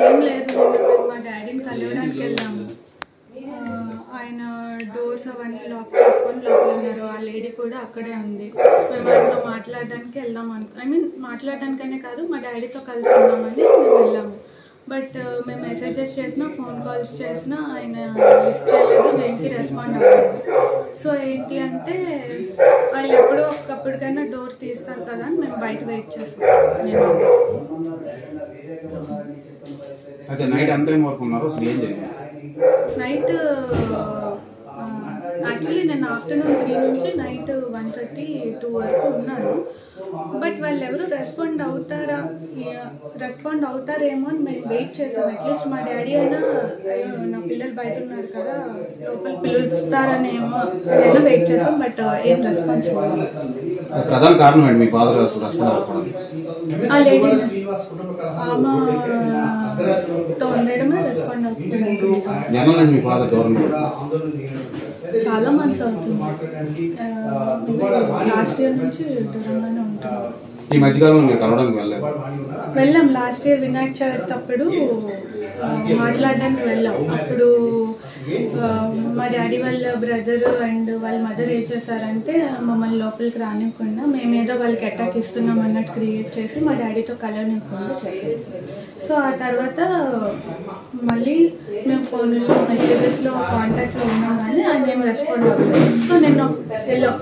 ఏం లేదు, మా డాడీని కలవడానికి వెళ్ళాము. ఆయన డోర్స్ అవన్నీ లాక్ చేసుకొని లోపల ఉన్నారు. ఆ లేడీ కూడా అక్కడే ఉంది. మేము ఆయనతో మాట్లాడడానికి వెళ్దాం మాట్లాడడానికనే కాదు, మా డాడీతో కలిసి ఉన్నామని మేము వెళ్ళాము. బట్ మేము మెసేజెస్ చేసినా, ఫోన్ కాల్స్ చేసినా ఆయన లిఫ్ట్ చేయలేదు, దేనికి రెస్పాండ్ అవ్వలేదు. సో ఏంటి అంటే వాళ్ళు ఎప్పుడో ఒక్కప్పటికైనా డోర్ తీస్తారు కదా అని మేము బయట వెయిట్ చేస్తాం. నైట్ యాక్చువల్లీ నేను ఆఫ్టర్నూన్ 3 నుంచి నైట్ 1:30, 2 వరకు ఉన్నాను. బట్ వాళ్ళు ఎవరు రెస్పాండ్ అవుతారేమో అని మేము వెయిట్ చేసాం. అట్లీస్ట్ మా డాడీ అయినా నా పిల్లలు బయట ఉన్నారు కదా, లోపల పిలుస్తారనేమో అయినా వెయిట్ చేసాం. బట్ ఏం రెస్పాన్స్ లేదు. ప్రధాన కారణం ఏంటి మీ ఫాదర్ రెస్పాండ్ అవ్వకపోవడం? ఆ లేడీ ఆమెతో ఉండడమే రెస్పాండ్ అవుతుంది. చాలా మంత్స్ అవుతుంది. లాస్ట్ ఇయర్ నుంచి దూరంగానే ఉంటుంది. ఈ మధ్యకాలంలో మీరు కలవడానికి వెళ్ళాం. లాస్ట్ ఇయర్ వినాయక చవితి అప్పుడు మాట్లాడడానికి వెళ్ళాం. అప్పుడు మా డాడీ వాళ్ళ బ్రదర్ అండ్ వాళ్ళ మదర్ ఏం చేశారంటే మమ్మల్ని లోపలికి రానివ్వకుండా, మేమేదో వాళ్ళకి అటాక్ ఇస్తున్నాం అన్నట్టు క్రియేట్ చేసి మా డాడీతో కలవనివ్వకుండా చేశారు. సో ఆ తర్వాత మళ్ళీ మేము ఫోన్లో మెసేజెస్లో కాంటాక్ట్లో ఉన్నాం కానీ ఆయన ఏం రెస్పాండ్ అవ్వలేదు. సో నేను వెళ్ళాం.